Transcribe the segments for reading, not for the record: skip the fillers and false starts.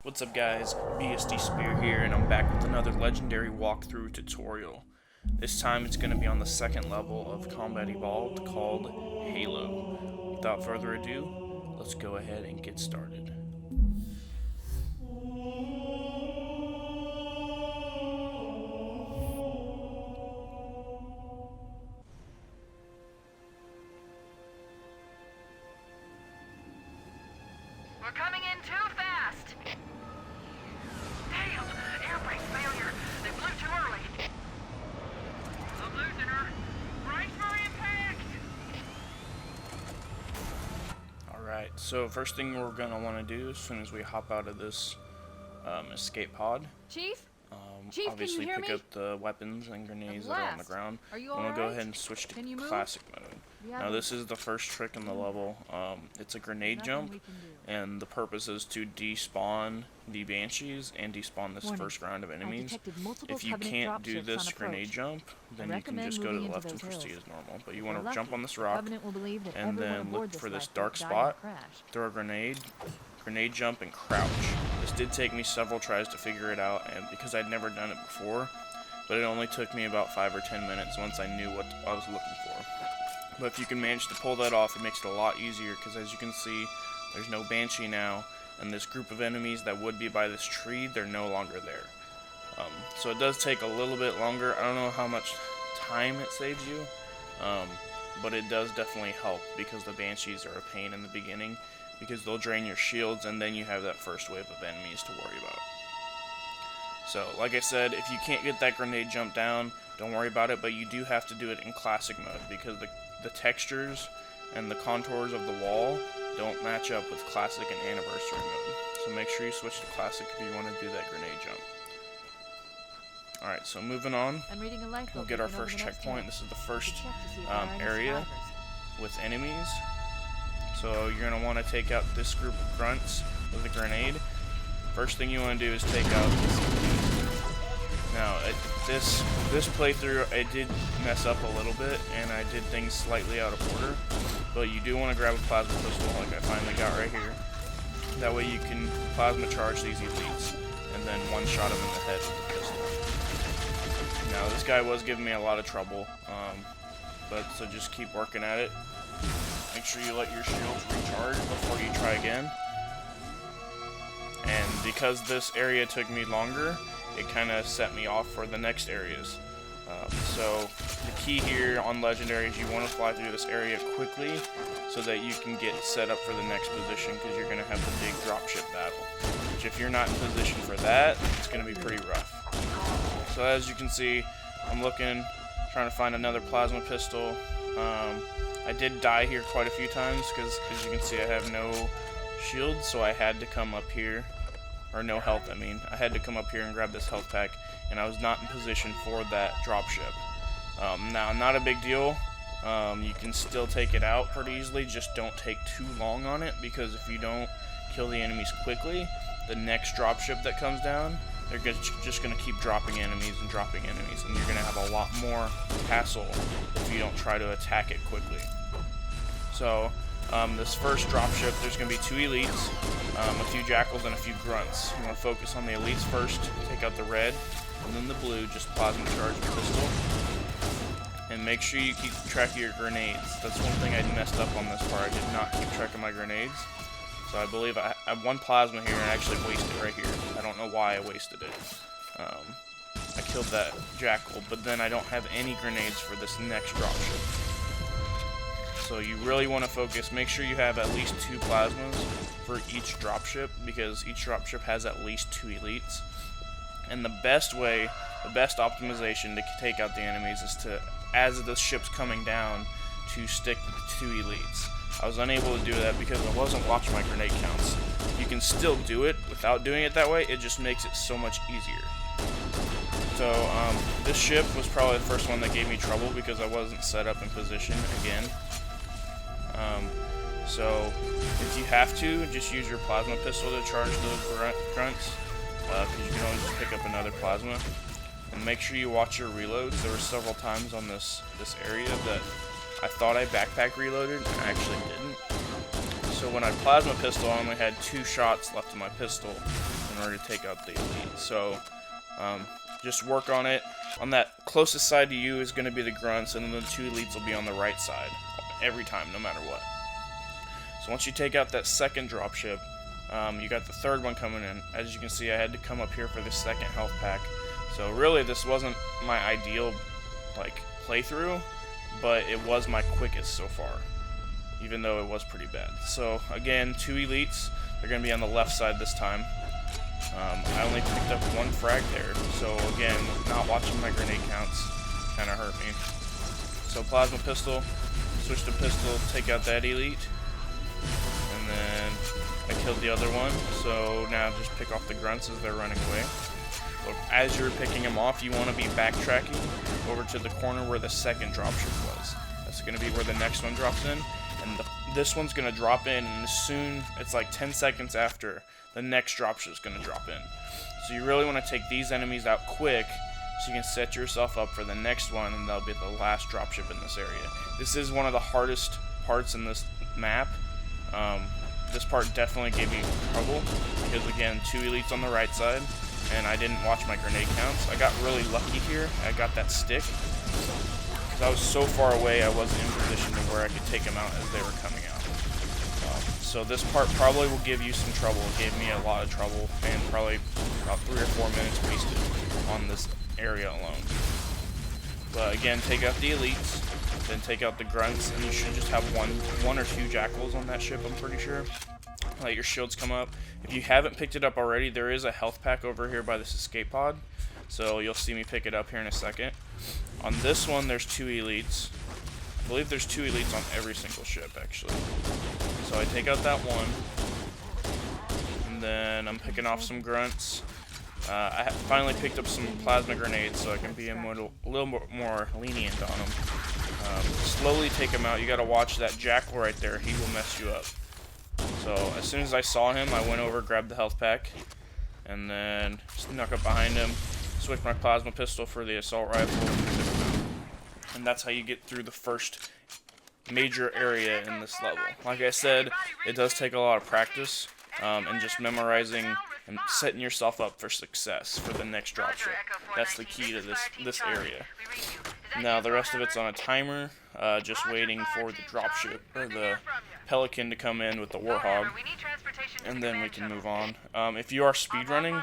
What's up guys, BSD Speer here, and I'm back with another legendary walkthrough tutorial. This time it's going to be on the second level of Combat Evolved called Halo. Without further ado, let's go ahead and get started. We're coming in too fast! Damn! Air brake failure! They blew too early! I'm losing her! Brace for impact! Alright, so first thing we're going to want to do as soon as we hop out of this escape pod, Chief? Chief, obviously can you hear pick me? up the weapons and grenades that are on the ground. Are you I'm going to go alright? ahead and switch to Can you move? classic mode. Now this is the first trick in the level. It's a grenade jump, and the purpose is to despawn the Banshees and despawn this first round of enemies. If you can't do this grenade jump, then you can just go to the left and proceed as normal. But you want to jump on this rock, and then look for this dark spot, throw a grenade jump, and crouch. This did take me several tries to figure it out, and because I'd never done it before, but it only took me about 5 or 10 minutes once I knew what I was looking for. But if you can manage to pull that off, it makes it a lot easier, because as you can see, there's no Banshee now, and this group of enemies that would be by this tree, they're no longer there. So it does take a little bit longer. I don't know how much time it saves you, but it does definitely help, because the Banshees are a pain in the beginning, because they'll drain your shields, and then you have that first wave of enemies to worry about. So, like I said, if you can't get that grenade jump down, don't worry about it, but you do have to do it in classic mode, because the textures and the contours of the wall don't match up with classic and anniversary mode. So make sure you switch to classic if you want to do that grenade jump. Alright, so moving on, we'll get our first checkpoint. This is the first area with enemies. So you're going to want to take out this group of grunts with a grenade. First thing you want to do is take out this elite. Now, this playthrough, I did mess up a little bit, and I did things slightly out of order, but you do want to grab a plasma pistol like I finally got right here. That way you can plasma charge these elites, and then one-shot them in the head with the pistol. Now, this guy was giving me a lot of trouble, so just keep working at it. Make sure you let your shields recharge before you try again. And because this area took me longer, it kind of set me off for the next areas. So the key here on Legendary is you want to fly through this area quickly so that you can get set up for the next position, because you're going to have the big dropship battle. Which if you're not in position for that, it's going to be pretty rough. So as you can see, I'm looking, trying to find another plasma pistol. I did die here quite a few times because, as you can see, I have no shield, so I had to come up here, or no health, I mean. I had to come up here and grab this health pack, and I was not in position for that dropship. Now, not a big deal. You can still take it out pretty easily, just don't take too long on it, because if you don't kill the enemies quickly, the next dropship that comes down, they're just going to keep dropping enemies, and you're going to have a lot more hassle if you don't try to attack it quickly. So, this first dropship, there's going to be 2 elites, a few jackals, and a few grunts. You want to focus on the elites first, take out the red, and then the blue, just plasma charge the pistol. And make sure you keep track of your grenades. That's one thing I messed up on this part. I did not keep track of my grenades. So I believe I have 1 plasma here, and I actually wasted it right here. I don't know why I wasted it. I killed that jackal, but then I don't have any grenades for this next dropship. So you really want to focus, make sure you have at least 2 plasmas for each dropship, because each dropship has at least 2 elites. And the best way, the best optimization to take out the enemies is to, as the ship's coming down, to stick with the 2 elites. I was unable to do that because I wasn't watching my grenade counts. You can still do it without doing it that way, it just makes it so much easier. So this ship was probably the first one that gave me trouble because I wasn't set up in position again. So if you have to, just use your plasma pistol to charge those grunts, because you can always just pick up another plasma. And make sure you watch your reloads. There were several times on this area that I thought I backpack reloaded, and I actually didn't. So when I plasma pistol, I only had 2 shots left in my pistol in order to take out the elite. So just work on it. On that closest side to you is going to be the grunts, and then the 2 elites will be on the right side every time, no matter what. So once you take out that second dropship, you got the third one coming in. As you can see, I had to come up here for the second health pack. So really, this wasn't my ideal playthrough, but it was my quickest so far, even though it was pretty bad. So again, 2 elites. They're going to be on the left side this time. I only picked up 1 frag there, so again, not watching my grenade counts kind of hurt me. So plasma pistol, switch to pistol, take out that elite, and then I killed the other one. So now just pick off the grunts as they're running away. But as you're picking them off, you want to be backtracking over to the corner where the second dropship was. That's going to be where the next one drops in, and this one's going to drop in, and as soon, it's like 10 seconds after, the next dropship is going to drop in. So you really want to take these enemies out quick so you can set yourself up for the next one, and that'll be the last dropship in this area. This is one of the hardest parts in this map. This part definitely gave me trouble because, again, 2 elites on the right side, and I didn't watch my grenade counts. I got really lucky here. I got that stick because I was so far away, I wasn't in position to where I could take them out as they were coming out. So this part probably will give you some trouble. It gave me a lot of trouble, and probably about 3 or 4 minutes wasted on this area alone. But again, take out the elites, then take out the grunts, and you should just have one or 2 jackals on that ship, I'm pretty sure. Let your shields come up. If you haven't picked it up already, there is a health pack over here by this escape pod, so you'll see me pick it up here in a second. On this one, there's 2 elites. I believe there's 2 elites on every single ship, actually. So I take out that one, and then I'm picking off some grunts. I finally picked up some plasma grenades, so I can be a little more lenient on them. Slowly take them out. You gotta watch that jackal right there. He will mess you up. So as soon as I saw him, I went over, grabbed the health pack, and then snuck up behind him, switched my plasma pistol for the assault rifle, and that's how you get through the first major area in this level. Like I said, it does take a lot of practice, and just memorizing and setting yourself up for success for the next dropship. That's the key to this area. Now the rest of it's on a timer, just waiting for the dropship or the Pelican to come in with the Warthog, and then we can move on. If you are speedrunning,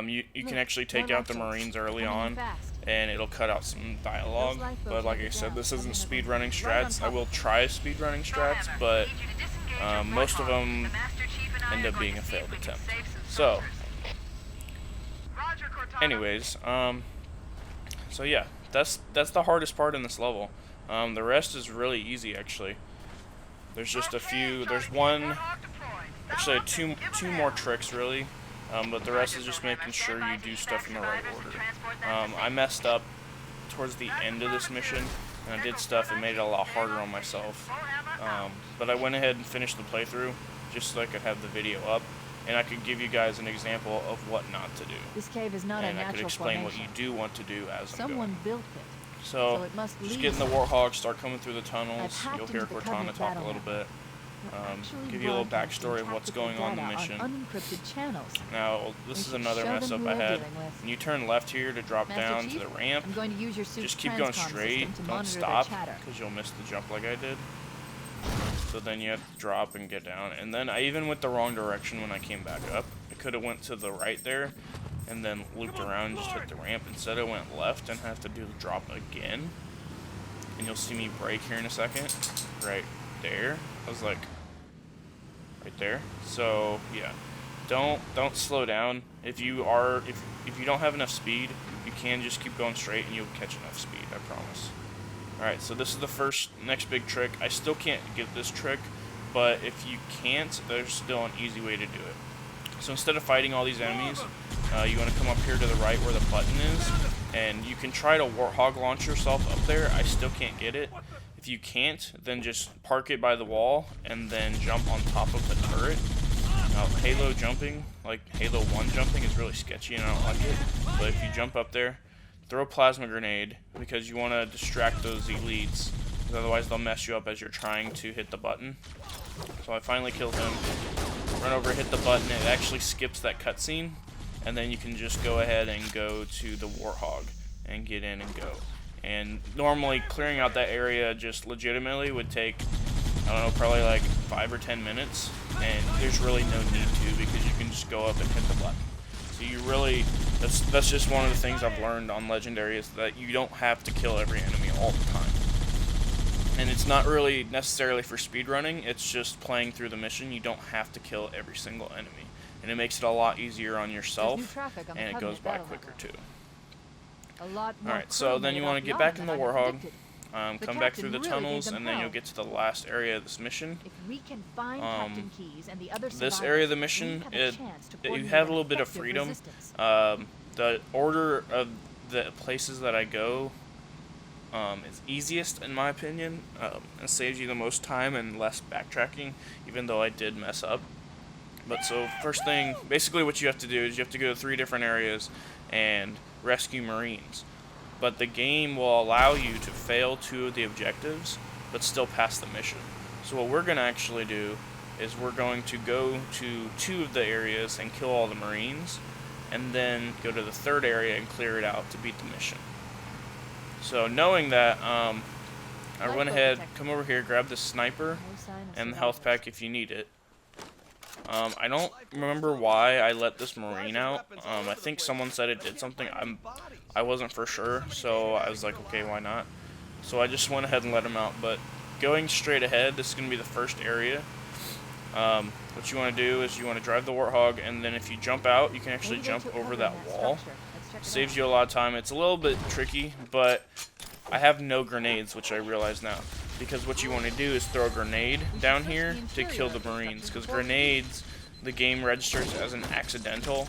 you can actually take out the Marines early on, and it'll cut out some dialogue. But like I said, this isn't speedrunning strats. I will try speedrunning strats, but most of them end up being a failed attempt. So, anyways, so yeah, that's the hardest part in this level. The rest is really easy, actually. There's just a few. There's one, actually two more tricks really. But the rest is just making sure you do stuff in the right order. I messed up towards the end of this mission, and I did stuff and made it a lot harder on myself. But I went ahead and finished the playthrough just so I could have the video up, and I could give you guys an example of what not to do. This cave is not and a I could natural explain formation. what you do want to do as I'm Someone going. built it. So it must just lead get in the somewhere. Warthog, start coming through the tunnels. I've hacked You'll hear into the Cortana Covenant talk a battle little bit. Actually Give you a little broadcasting backstory of what's tactical going on in the data mission. unencrypted channels. Now, this is should another show mess them up who I we're had. dealing with. When you turn left here to drop Master down Chief, to the ramp, I'm going to use your suit's just keep going transcom straight. system to Don't monitor stop, their chatter. because you'll miss the jump like I did. So then you have to drop and get down. And then I even went the wrong direction when I came back up. I could have went to the right there, and then looped around and just hit the ramp. Instead I went left and have to do the drop again. And you'll see me brake here in a second. Right there. I was like, right there. So yeah, don't slow down. If you don't have enough speed, you can just keep going straight and you'll catch enough speed, I promise. Alright, so this is the next big trick. I still can't get this trick, but if you can't, there's still an easy way to do it. So instead of fighting all these enemies, you want to come up here to the right where the button is, and you can try to Warthog launch yourself up there. I still can't get it. If you can't, then just park it by the wall and then jump on top of the turret. Now, Halo jumping, like Halo 1 jumping, is really sketchy and I don't like it. But if you jump up there, throw a plasma grenade because you want to distract those elites, because otherwise they'll mess you up as you're trying to hit the button. So I finally killed him. Run over, hit the button. It actually skips that cutscene, and then you can just go ahead and go to the Warthog and get in and go. And normally clearing out that area just legitimately would take, I don't know, probably like 5 or 10 minutes, and there's really no need to because you can just go up and hit the button. So you really, that's just one of the things I've learned on Legendary, is that you don't have to kill every enemy all the time. And it's not really necessarily for speedrunning, it's just playing through the mission. You don't have to kill every single enemy. And it makes it a lot easier on yourself, and it goes by quicker too. Alright, so then you want to get back in the Warthog, come back through the tunnels, and then you'll get to the last area of this mission. This area of the mission, you have a little bit of freedom. The order of the places that I go is easiest in my opinion. It saves you the most time and less backtracking, even though I did mess up. But so first thing, basically what you have to do is you have to go to 3 different areas and rescue Marines. But the game will allow you to fail 2 of the objectives, but still pass the mission. So what we're going to actually do is we're going to go to 2 of the areas and kill all the Marines, and then go to the 3rd area and clear it out to beat the mission. So knowing that, I went ahead, come over here, grab the sniper and the health pack if you need it. I don't remember why I let this Marine out. I think someone said it did something. I wasn't for sure, so I was like, okay, why not? So I just went ahead and let him out. But going straight ahead, this is going to be the first area. What you want to do is you want to drive the Warthog, and then if you jump out, you can actually jump over that wall. Saves you a lot of time. It's a little bit tricky, but I have no grenades, which I realize now. Because what you want to do is throw a grenade down here to kill the Marines. Because grenades, the game registers as an accidental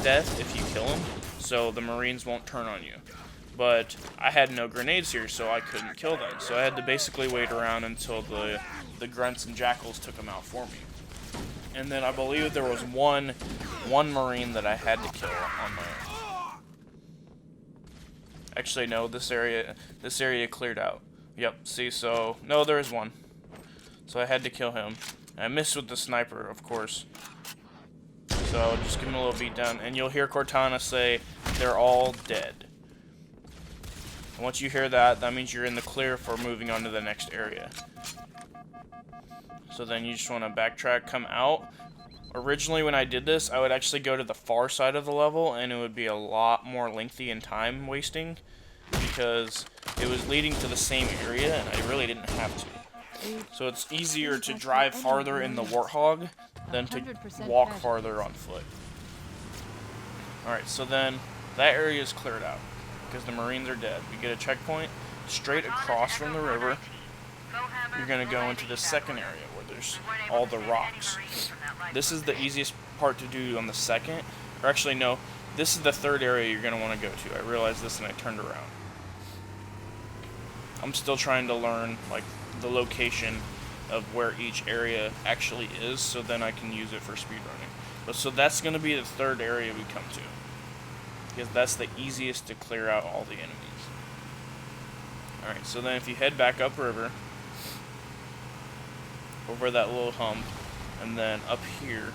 death if you kill them, so the Marines won't turn on you. But I had no grenades here, so I couldn't kill them. So I had to basically wait around until the grunts and jackals took them out for me. And then I believe there was one Marine that I had to kill on my own. Actually, no, this area cleared out. Yep, see, so, no, there is one. So I had to kill him. I missed with the sniper, of course. So, just give him a little beat down, and you'll hear Cortana say, they're all dead. And once you hear that, that means you're in the clear for moving on to the next area. So then you just want to backtrack, come out. Originally, when I did this, I would actually go to the far side of the level, and it would be a lot more lengthy and time wasting, because it was leading to the same area, and I really didn't have to. So it's easier to drive farther in the Warthog than to walk farther on foot. Alright, so then that area is cleared out, because the Marines are dead. We get a checkpoint straight across from the river. You're going to go into the second area where there's all the rocks. This is the easiest part to do on the second, or actually no, this is the 3rd area you're going to want to go to. I realized this and I turned around. I'm still trying to learn like the location of where each area actually is, so then I can use it for speedrunning. But so that's going to be the 3rd area we come to, because that's the easiest to clear out all the enemies. Alright, so then if you head back upriver, over that little hump, and then up here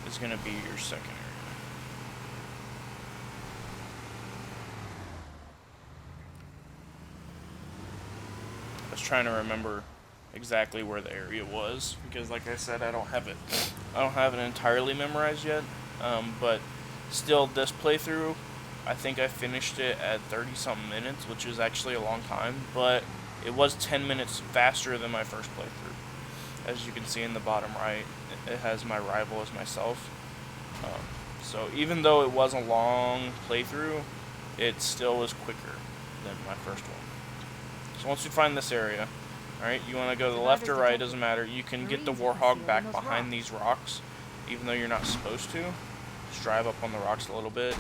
is going to be your second area. I was trying to remember exactly where the area was, because like I said, I don't have it entirely memorized yet, but still, this playthrough, I think I finished it at 30-something minutes, which is actually a long time, but it was 10 minutes faster than my first playthrough. As you can see in the bottom right, it has my rival as myself. So even though it was a long playthrough, it still was quicker than my first one. So once you find this area, alright, you want to go to the left or right, doesn't matter. You can get the Warthog back behind these rocks, even though you're not supposed to. Just drive up on the rocks a little bit.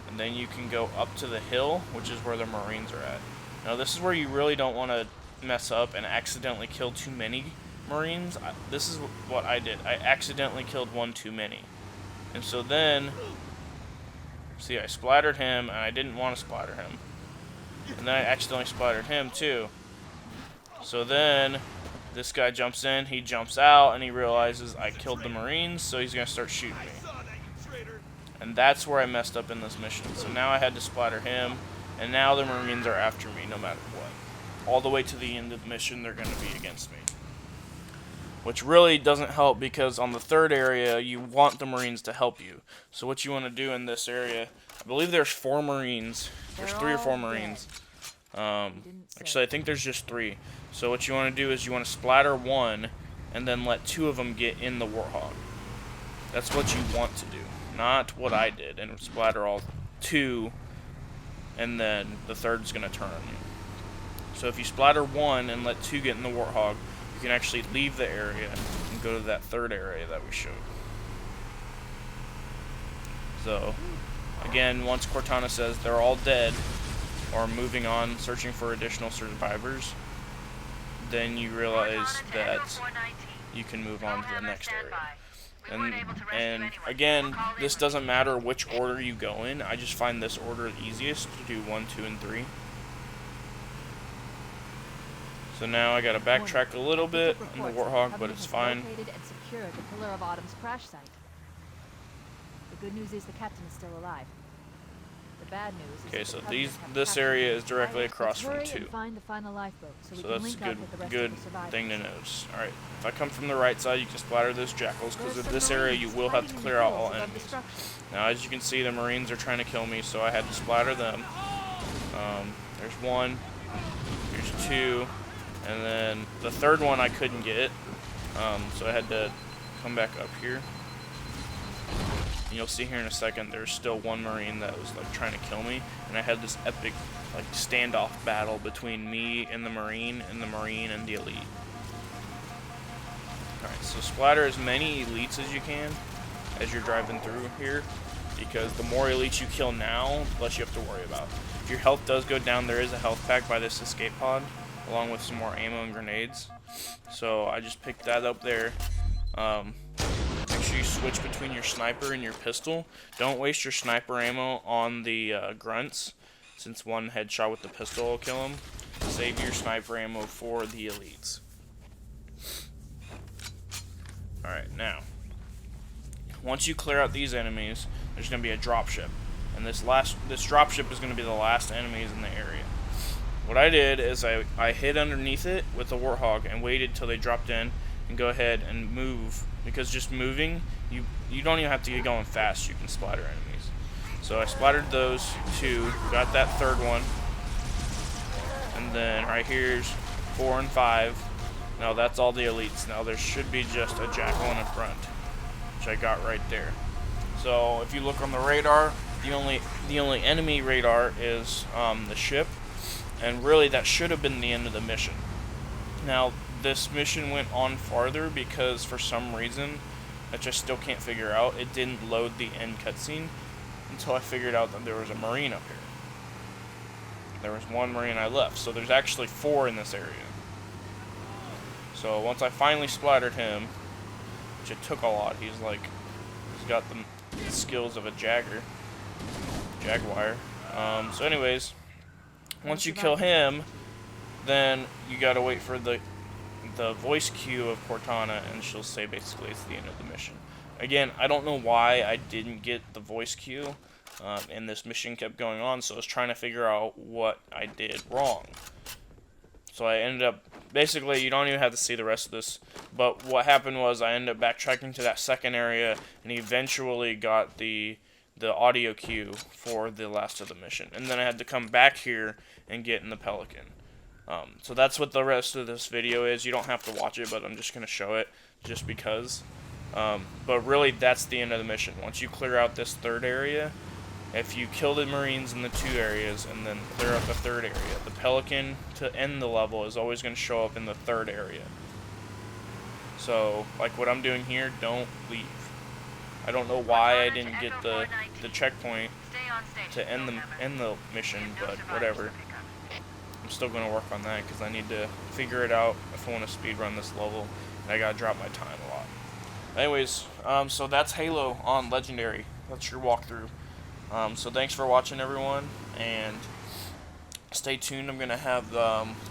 And then you can go up to the hill, which is where the Marines are at. Now this is where you really don't want to mess up and accidentally kill too many Marines. This is what I did. I accidentally killed one too many. And so then, see, I splattered him, and I didn't want to splatter him. And then I accidentally splattered him too. So then, this guy jumps in, he jumps out, and he realizes I killed the Marines, so he's gonna start shooting me. And that's where I messed up in this mission. So now I had to splatter him, and now the Marines are after me no matter what. All the way to the end of the mission, they're gonna be against me. Which really doesn't help, because on the third area, you want the Marines to help you. So what you want to do in this area, I believe there's 4 Marines. There's 3 or 4 Marines. Actually, I think there's just 3. So what you want to do is you want to splatter 1, and then let 2 of them get in the Warthog. That's what you want to do, not what I did, and splatter all 2, and then the third's going to turn on you. So if you splatter 1 and let 2 get in the Warthog, you can actually leave the area and go to that third area that we showed. So, again, once Cortana says they're all dead, or moving on, searching for additional survivors, then you realize that you can move on to the next area. And again, this doesn't matter which order you go in. I just find this order the easiest to do 1, 2, and 3. So now I gotta backtrack a little bit in the Warthog, but it's fine. Located and secured the Pillar of Autumn's crash site. The good news is the captain is still alive. The bad news is Okay, that so the Covenant have this captured area him. is directly across Let's from hurry 2. and find the final lifeboat so we So can that's link a up with the rest good of the survivors. thing to notice. Alright, if I come from the right side, you can splatter those jackals, because in this area you will have to clear out all enemies. Now, as you can see, the Marines are trying to kill me, so I had to splatter them. There's 1, there's 2, and then the third one I couldn't get, so I had to come back up here. And you'll see here in a second, there's still 1 Marine that was like trying to kill me, and I had this epic like standoff battle between me and the Marine and the Elite. Alright, so splatter as many elites as you can as you're driving through here, because the more elites you kill now, the less you have to worry about. If your health does go down, there is a health pack by this escape pod, along with some more ammo and grenades. So I just picked that up there. Make sure you switch between your sniper and your pistol. Don't waste your sniper ammo on the grunts, since 1 headshot with the pistol will kill them. Save your sniper ammo for the elites. Alright, now, once you clear out these enemies, there's going to be a dropship. And this dropship is going to be the last enemies in the area. What I did is I hid underneath it with the Warthog and waited till they dropped in and go ahead and move, because just moving, you don't even have to get going fast, you can splatter enemies. So I splattered those 2, got that third one, and then right here's 4 and 5. Now that's all the elites. Now there should be just a jackal in the front, which I got right there. So if you look on the radar, the only enemy radar is the ship. And really, that should have been the end of the mission. Now, this mission went on farther because, for some reason, which I still can't figure out, it didn't load the end cutscene until I figured out that there was a Marine up here. There was 1 Marine I left, so there's actually 4 in this area. So once I finally splattered him, which it took a lot, he's got the skills of a jaguar. So anyways, once you kill him, then you gotta wait for the voice cue of Cortana, and she'll say basically it's the end of the mission. Again, I don't know why I didn't get the voice cue, and this mission kept going on, so I was trying to figure out what I did wrong. So I ended up, basically, you don't even have to see the rest of this, but what happened was I ended up backtracking to that second area, and eventually got the audio cue for the last of the mission. And then I had to come back here and get in the Pelican. So that's what the rest of this video is. You don't have to watch it, but I'm just going to show it just because. But really, that's the end of the mission. Once you clear out this third area, if you kill the Marines in the 2 areas and then clear out the third area, the Pelican to end the level is always going to show up in the third area. So, like what I'm doing here, don't leave. I don't know why I didn't get the checkpoint to end the mission, but whatever. I'm still going to work on that because I need to figure it out if I want to speedrun this level, and I got to drop my time a lot. Anyways, so that's Halo on Legendary. That's your walkthrough. So thanks for watching, everyone, and stay tuned. I'm going to have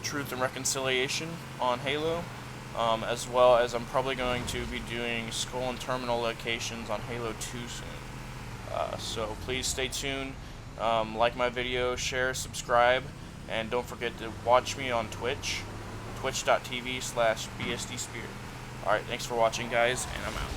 Truth and Reconciliation on Halo. as well as I'm probably going to be doing Skull and Terminal locations on Halo 2 soon. So please stay tuned, like my video, share, subscribe, and don't forget to watch me on Twitch, twitch.tv/bsdspeer. Alright, thanks for watching, guys, and I'm out.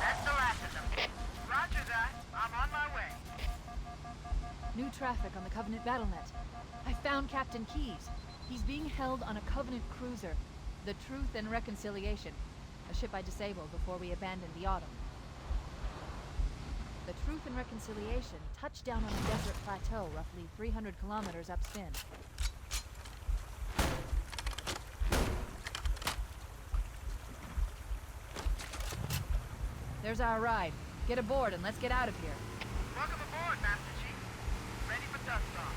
That's the last of them. Roger that. I'm on my way. New traffic on the Covenant BattleNet. I found Captain Keyes. He's being held on a Covenant cruiser, the Truth and Reconciliation, a ship I disabled before we abandoned the Autumn. The Truth and Reconciliation touched down on a desert plateau roughly 300 kilometers upspin. There's our ride. Get aboard and let's get out of here. Welcome aboard, Master Chief. Ready for dust off.